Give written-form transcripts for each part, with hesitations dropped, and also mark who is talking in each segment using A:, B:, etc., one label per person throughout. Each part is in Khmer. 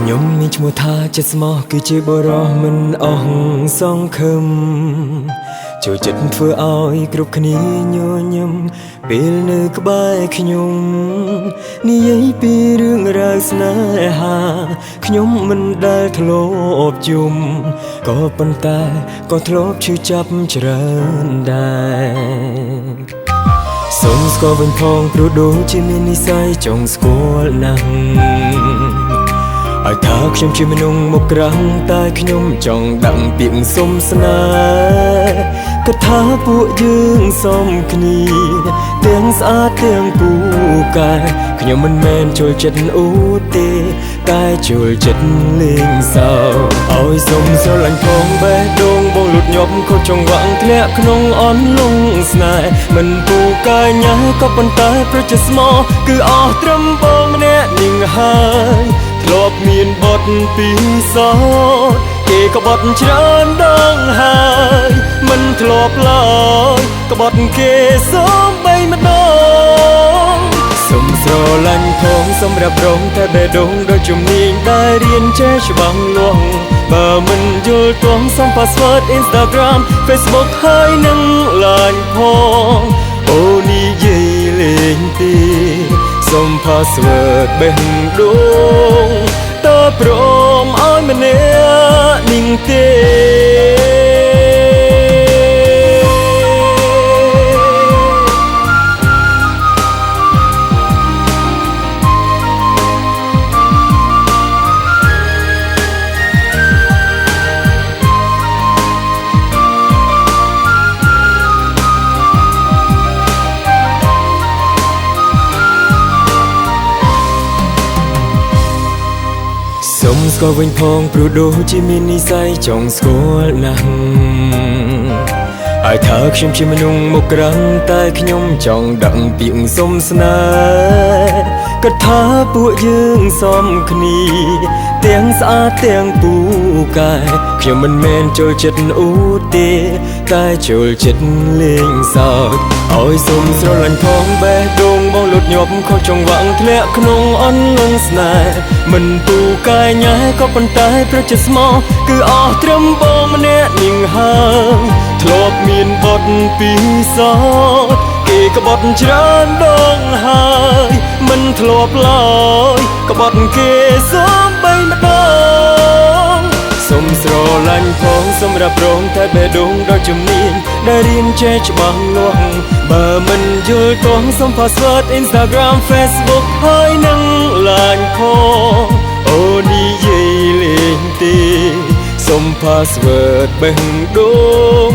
A: ខ្ញុំមានឈ្មោះថាចិត្តស្មោះគឺជាបរិសុទ្ធមិនអស់សង្ឃឹមចូលចិត្តធ្វើឲ្យគ្រប់គ្នាញញឹមពេលនៅក្បែរខ្ញុំនិយាយពីរឿងរ៉ាវស្នេហាខ្ញុំមិនដែលធ្លាប់ជុំក៏ប៉ុន្តែក៏ធ្លាប់ឈឺចាប់ច្រើនដែរសូមស្គាល់វិញផងព្រោះដូចជាមាននិស្ស័យចង់ស្គាល់ណាស់ឲ្យថាខ្ញុំជាមនុស្សមកក្រាំងតែខ្ញុំចង់ដឹងពាក្យសុំស្នេហ៍ក៏ថាពួកយើងសមគ្នាទាំងស្អាតទាំងពូកែខ្ញុំមិនមែនចូលចិត្តអ៊ូទេតែចូលចិត្តលេងសើចឲ្យសុំស្រឡាញ់ផងបេះដូងបងលូតញាប់ខុសចង្វាក់ធ្លាក់ក្នុងអន្លង់ស្នេហ៍មិនពូកែញ៉ាក៏ប៉ុន្តែប្រជិតស្មោះគឺអស់ត្រឹមបងម្នាក់នឹងហើយធ្លាប់មានបទពីសោតគេក៏បត់ច្រើនដងហើយមិនធ្លាប់ឡើយក៏បត់គេសូមបីម្ដងសូមស្រឡាញ់ផងសម្រាប់រងតែបេះដូងដូចជំនាញដែលរៀនចេះច្បាស់លាស់បើមិនយល់ទាស់សុំ password Instagram Facebook ហើយនឹង LINE ផងអូនិយាយលេងទេសុំ password បេះដូងតើព្រមឲ្យម្នាក់នឹងទេសូមស្គាល់វិញផងព្រោះដូចជាមាននិស្ស័យចង់ស្គាល់ណាស់ឲ្យថាខ្ញុំជាមនុស្សមកក្រាំងតែខ្ញុំចង់ដឹងពាក្យសុំស្នេហ៍ក៏ថាពួកយើងសមគ្នាទាំងស្អាតទាំងពូកែខ្ញុំមិនមែនចូលចិត្តអ៊ូទេតែចូលចិត្តលេងសើចឲ្យសូមស្រឡាញ់ផងបេះដូងបងលូតញាប់ខុសចង្វាក់ធ្លាក់ក្នុងអន្លង់ស្នេហ៍មិនពូកែញ៉ែក៏ប៉ុន្តែប្រជិតស្មោះគឺអស់ត្រឹមបងម្នាក់នឹងហើយធ្លាប់មានបទពីសោតគេក៏បត់ច្រើនដងហើយមិនធ្លាប់ឡើយក៏បត់គេសូមបីម្ដងសូមស្រឡាញ់ផងសម្រាប់រងតែបេះដូងដ៏ជំនាញដែលរៀនចេះច្បាស់លាស់បើមិនយល់ទាស់សុំ password Instagram Facebook ហើយនឹង LINE ផងអូនិយាយលេងទេសុំ password បេះដូង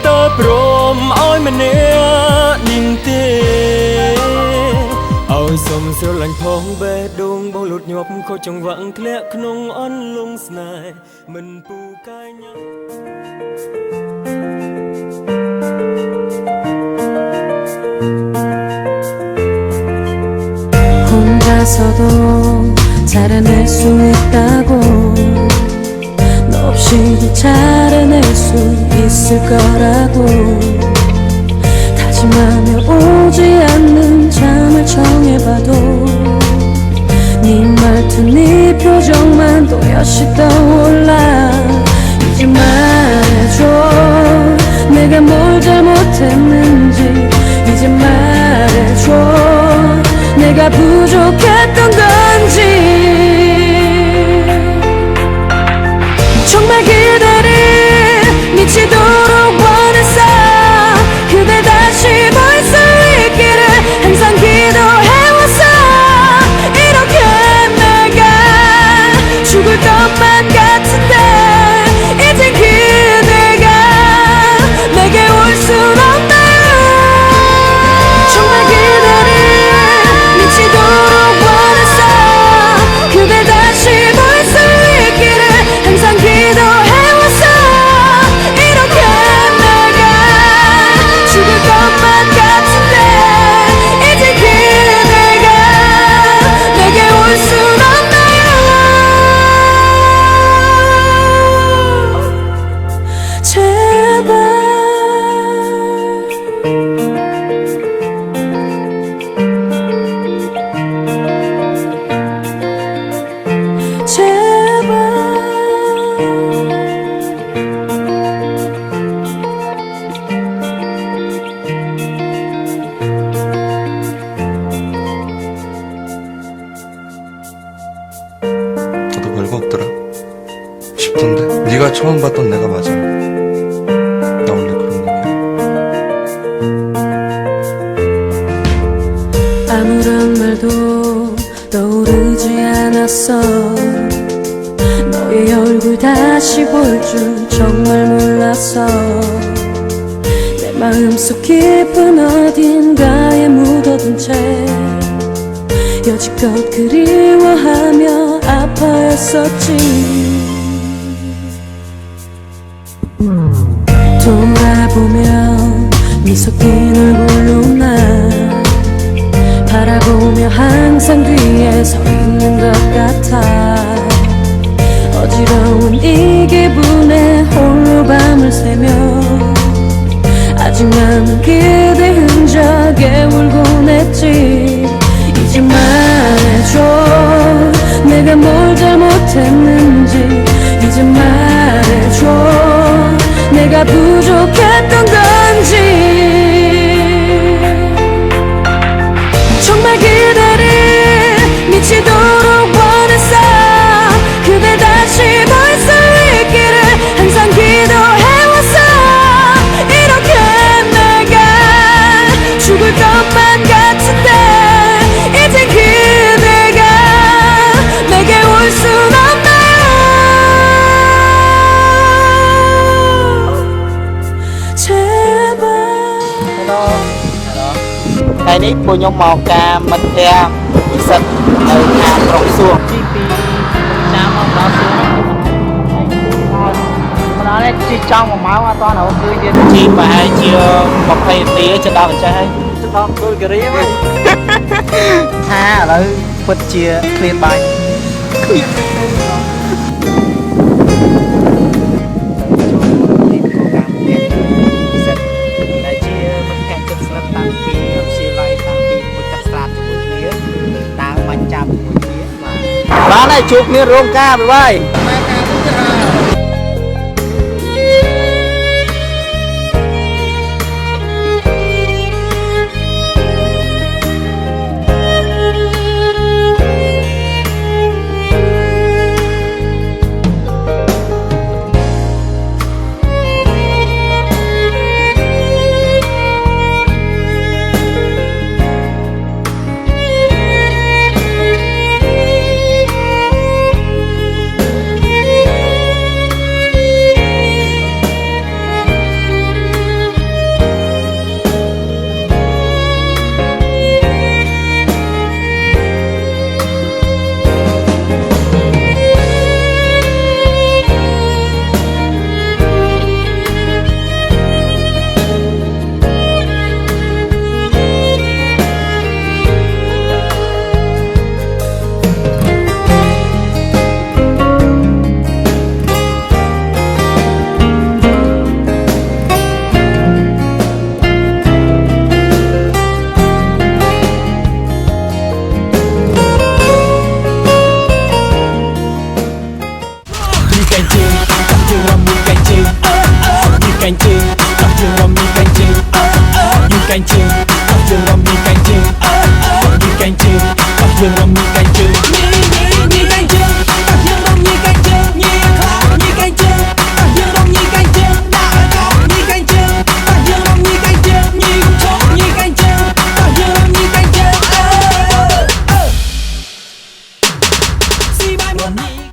A: តើព្រមឲ្យម្នាក់នឹងទេឲ្យសុំស្រឡាញ់ផងបេះដូងបងលូតញាប់ខុសចង្វាក់ធ្លាក់ក្នុងអន្លង់ស្នេហ៍មិនពូកែញ៉ា
B: 혼자서도 잘해낼 수 있다고 너 없이도 잘해낼 수 있을 거라고 다짐하며 오지 않는 잠을 청해봐도 네 말투 네 표정만 또렷이 떠올라 이제 말해줘 내가 뭘 잘못했는지 이제 말해줘 내가 부족했던 건지 정말 그대를 미치도록 원했어 그대 다시 볼 수 있기를 항상 기도해왔어 이렇게 내가 죽을 것만 같은데 이젠 그대가 내게 올 순 없나요 정말 그대를 미치도록
C: 별거 없더라 싶던데 네가 처음 봤던 내가 맞아. 나 원래 그런 놈이야.
B: 아무런 말도 떠오르지 않았어. 너의 얼굴 다시 볼 줄 정말 몰랐어. 내 마음속 깊은 어딘가에 묻어둔 채 여지껏 그리워하며 아파했었지. 돌아보면 미소 띤 얼굴로 날 바라보며 항상 뒤에 서 있는 것 같아. 어지러운 이 기분에 홀로 밤을 새며 아직 남은 그대 흔적에 울곤 했지. 이제 말해줘 내가 뭘 잘못했는지. 이제 말해줘 내가 부족했던 건지. 정말 그대를 미치도록 원했어. 그대 다시 볼 수 있기를 항상 기도해왔어. 이렇게 내가 죽을 것만 같은데 이제 그대가 내게 올 순 없나요? 제발.
D: ថ្ងៃនេះពួកខ្ញុំមកការមិត្តភ័ក្តិនិស្សិតនៅខាងក្រុងសួងពីចាំមកដល់សួងមកដល់នេះជីចង់1ម៉ោងអត់ទាន់រកឃើញទៀតជីប្រហែលជា20នាទីចដល់អញ្ចេះហើយចដល់គោលគិរីហើយថាឥឡូវពិតជាឃ្លានបាយបានហើយជួបគ្នារោងការបាយ
B: See my money.